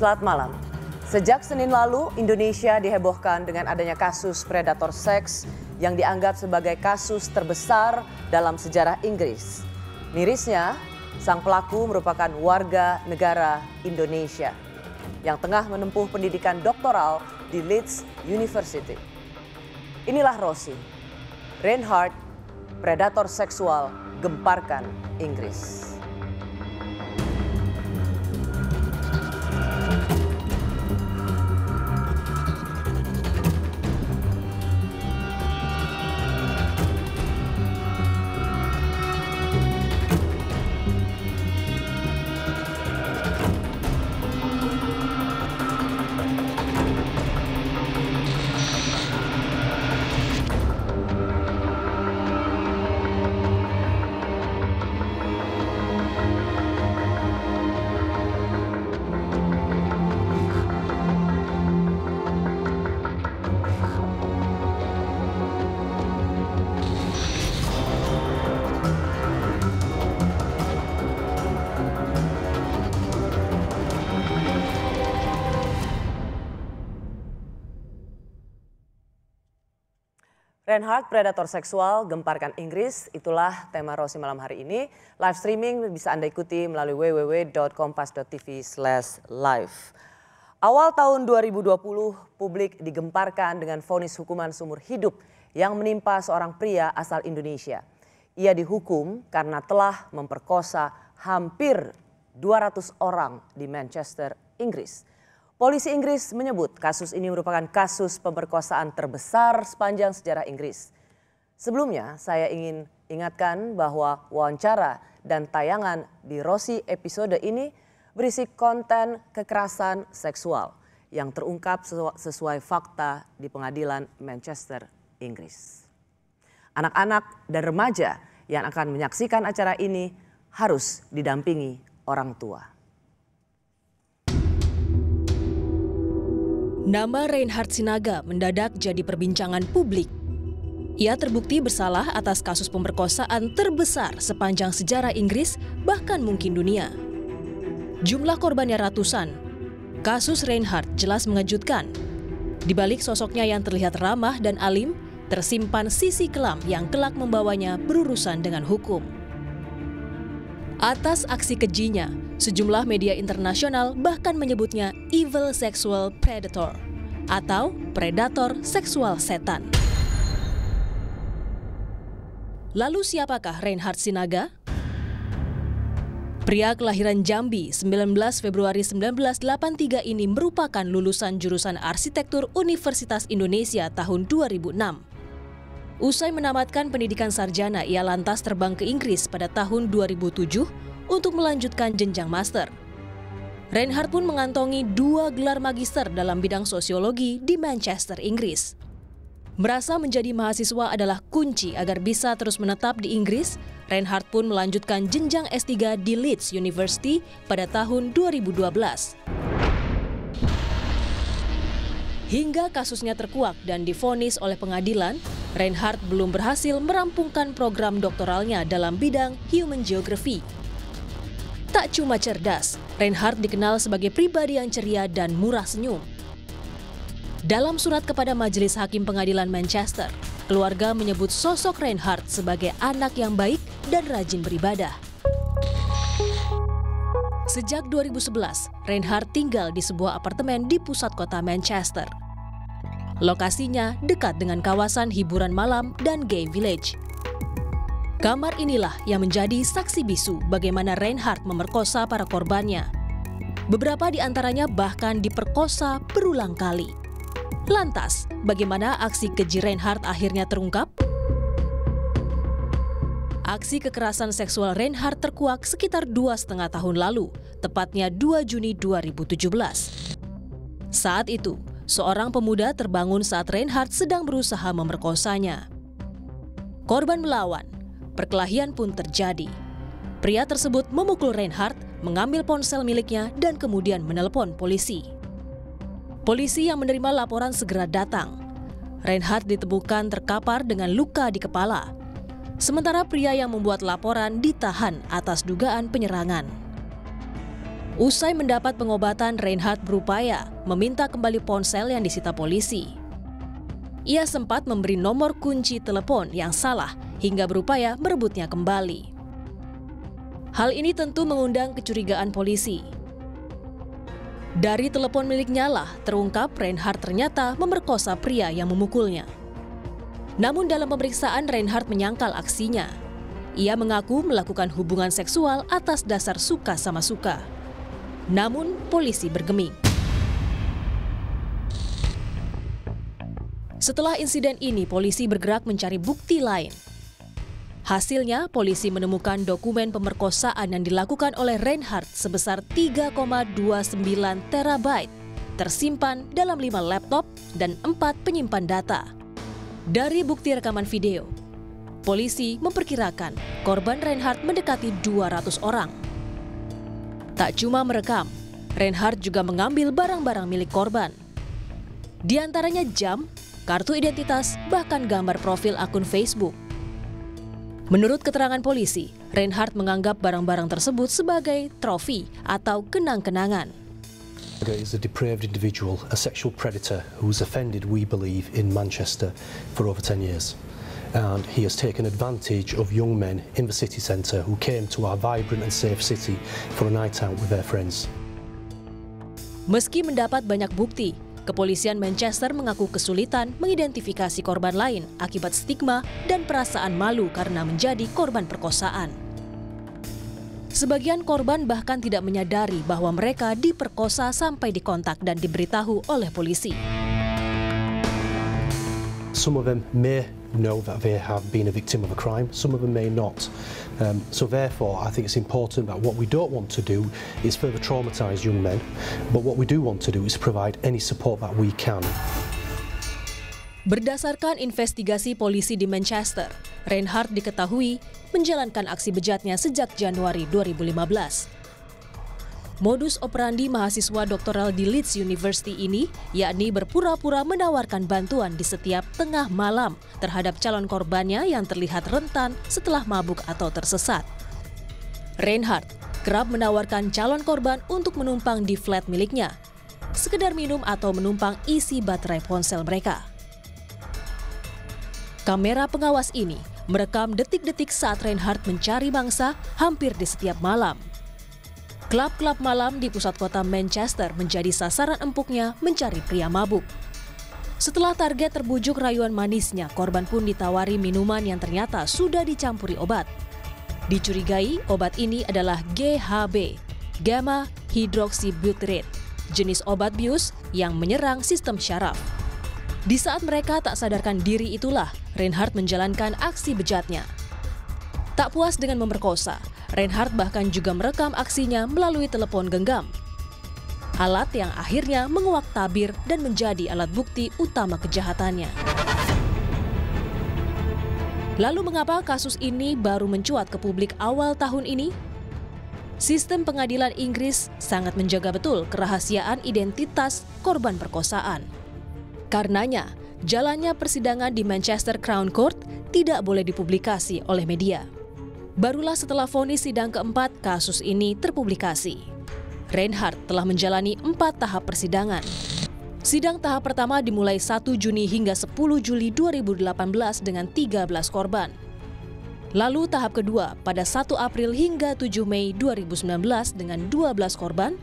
Selamat malam. Sejak Senin lalu, Indonesia dihebohkan dengan adanya kasus predator seks yang dianggap sebagai kasus terbesar dalam sejarah Inggris. Mirisnya, sang pelaku merupakan warga negara Indonesia yang tengah menempuh pendidikan doktoral di Leeds University. Inilah Rosie, Reinhardt, predator seksual gemparkan Inggris. Reinhardt, predator seksual gemparkan Inggris, itulah tema Rosie malam hari ini. Live streaming bisa Anda ikuti melalui www.kompas.tv/live. Awal tahun 2020, publik digemparkan dengan vonis hukuman seumur hidup yang menimpa seorang pria asal Indonesia. Ia dihukum karena telah memperkosa hampir 200 orang di Manchester, Inggris. Polisi Inggris menyebut kasus ini merupakan kasus pemerkosaan terbesar sepanjang sejarah Inggris. Sebelumnya, saya ingin ingatkan bahwa wawancara dan tayangan di Rosie episode ini berisi konten kekerasan seksual yang terungkap sesuai fakta di pengadilan Manchester, Inggris. Anak-anak dan remaja yang akan menyaksikan acara ini harus didampingi orang tua. Nama Reinhardt Sinaga mendadak jadi perbincangan publik. Ia terbukti bersalah atas kasus pemerkosaan terbesar sepanjang sejarah Inggris, bahkan mungkin dunia. Jumlah korbannya ratusan. Kasus Reinhardt jelas mengejutkan. Di balik sosoknya yang terlihat ramah dan alim, tersimpan sisi kelam yang kelak membawanya berurusan dengan hukum. Atas aksi kejinya, sejumlah media internasional bahkan menyebutnya evil sexual predator atau predator seksual setan. Lalu siapakah Reinhardt Sinaga? Pria kelahiran Jambi 19 Februari 1983 ini merupakan lulusan jurusan arsitektur Universitas Indonesia tahun 2006. Usai menamatkan pendidikan sarjana, ia lantas terbang ke Inggris pada tahun 2007 untuk melanjutkan jenjang master. Reinhardt pun mengantongi 2 gelar magister dalam bidang sosiologi di Manchester, Inggris. Merasa menjadi mahasiswa adalah kunci agar bisa terus menetap di Inggris, Reinhardt pun melanjutkan jenjang S3 di Leeds University pada tahun 2012. Hingga kasusnya terkuak dan divonis oleh pengadilan, Reinhardt belum berhasil merampungkan program doktoralnya dalam bidang human geography. Tak cuma cerdas, Reinhardt dikenal sebagai pribadi yang ceria dan murah senyum. Dalam surat kepada Majelis Hakim Pengadilan Manchester, keluarga menyebut sosok Reinhardt sebagai anak yang baik dan rajin beribadah. Sejak 2011, Reinhardt tinggal di sebuah apartemen di pusat kota Manchester. Lokasinya dekat dengan kawasan hiburan malam dan gay village. Kamar inilah yang menjadi saksi bisu bagaimana Reinhardt memerkosa para korbannya. Beberapa di antaranya bahkan diperkosa berulang kali. Lantas, bagaimana aksi keji Reinhardt akhirnya terungkap? Aksi kekerasan seksual Reinhardt terkuak sekitar 2,5 tahun lalu, tepatnya 2 Juni 2017. Saat itu, seorang pemuda terbangun saat Reinhardt sedang berusaha memerkosanya. Korban melawan, perkelahian pun terjadi. Pria tersebut memukul Reinhardt, mengambil ponsel miliknya dan kemudian menelepon polisi. Polisi yang menerima laporan segera datang. Reinhardt ditemukan terkapar dengan luka di kepala. Sementara pria yang membuat laporan ditahan atas dugaan penyerangan. Usai mendapat pengobatan, Reinhardt berupaya meminta kembali ponsel yang disita polisi. Ia sempat memberi nomor kunci telepon yang salah hingga berupaya merebutnya kembali. Hal ini tentu mengundang kecurigaan polisi. Dari telepon miliknya lah terungkap Reinhardt ternyata memerkosa pria yang memukulnya. Namun dalam pemeriksaan Reinhardt menyangkal aksinya. Ia mengaku melakukan hubungan seksual atas dasar suka sama suka. Namun polisi bergeming. Setelah insiden ini, polisi bergerak mencari bukti lain. Hasilnya, polisi menemukan dokumen pemerkosaan yang dilakukan oleh Reinhardt sebesar 3,29 terabyte, tersimpan dalam 5 laptop dan 4 penyimpan data. Dari bukti rekaman video, polisi memperkirakan korban Reinhardt mendekati 200 orang. Tak cuma merekam, Reinhardt juga mengambil barang-barang milik korban. Di antaranya jam, kartu identitas, bahkan gambar profil akun Facebook. Menurut keterangan polisi, Reinhardt menganggap barang-barang tersebut sebagai trofi atau kenang-kenangan. Is a depraved individual, a sexual predator who's offended, we believe, in Manchester for over 10 years. And he has taken advantage of young men in the city centre who came to our vibrant and safe city for a night out with their friends. Meski mendapat banyak bukti, kepolisian Manchester mengaku kesulitan mengidentifikasi korban lain akibat stigma dan perasaan malu karena menjadi korban perkosaan. Sebagian korban bahkan tidak menyadari bahwa mereka diperkosa sampai dikontak dan diberitahu oleh polisi. Some of them may know that they have been a victim of a crime, some of them may not. So therefore, I think it's important that what we don't want to do is further traumatise young men, but what we do want to do is provide any support that we can. Berdasarkan investigasi polisi di Manchester, Reinhardt diketahui menjalankan aksi bejatnya sejak Januari 2015. Modus operandi mahasiswa doktoral di Leeds University ini yakni berpura-pura menawarkan bantuan di setiap tengah malam terhadap calon korbannya yang terlihat rentan setelah mabuk atau tersesat. Reinhardt kerap menawarkan calon korban untuk menumpang di flat miliknya, sekedar minum atau menumpang isi baterai ponsel mereka. Kamera pengawas ini merekam detik-detik saat Reinhardt mencari mangsa hampir di setiap malam. Klub-klub malam di pusat kota Manchester menjadi sasaran empuknya mencari pria mabuk. Setelah target terbujuk rayuan manisnya, korban pun ditawari minuman yang ternyata sudah dicampuri obat. Dicurigai obat ini adalah GHB, gamma hydroxybutyrate, jenis obat bius yang menyerang sistem syaraf. Di saat mereka tak sadarkan diri itulah Reinhardt menjalankan aksi bejatnya. Tak puas dengan memerkosa, Reinhardt bahkan juga merekam aksinya melalui telepon genggam. Alat yang akhirnya menguak tabir dan menjadi alat bukti utama kejahatannya. Lalu mengapa kasus ini baru mencuat ke publik awal tahun ini? Sistem pengadilan Inggris sangat menjaga betul kerahasiaan identitas korban perkosaan. Karenanya, jalannya persidangan di Manchester Crown Court tidak boleh dipublikasi oleh media. Barulah setelah vonis sidang keempat kasus ini terpublikasi. Reinhardt telah menjalani 4 tahap persidangan. Sidang tahap pertama dimulai 1 Juni hingga 10 Juli 2018 dengan 13 korban. Lalu tahap kedua pada 1 April hingga 7 Mei 2019 dengan 12 korban.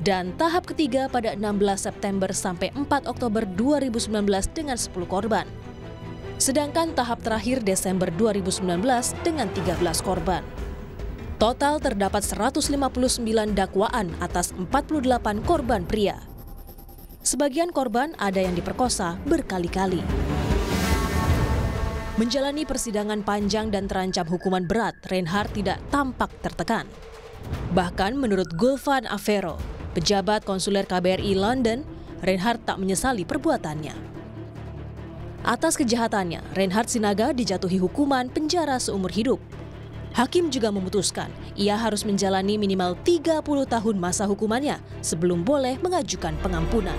Dan tahap ketiga pada 16 September sampai 4 Oktober 2019 dengan 10 korban. Sedangkan tahap terakhir Desember 2019 dengan 13 korban. Total terdapat 159 dakwaan atas 48 korban pria. Sebagian korban ada yang diperkosa berkali-kali. Menjalani persidangan panjang dan terancam hukuman berat, Reinhardt tidak tampak tertekan. Bahkan menurut Gulfan Avero, pejabat konsuler KBRI London, Reinhardt tak menyesali perbuatannya. Atas kejahatannya, Reinhardt Sinaga dijatuhi hukuman penjara seumur hidup. Hakim juga memutuskan ia harus menjalani minimal 30 tahun masa hukumannya sebelum boleh mengajukan pengampunan.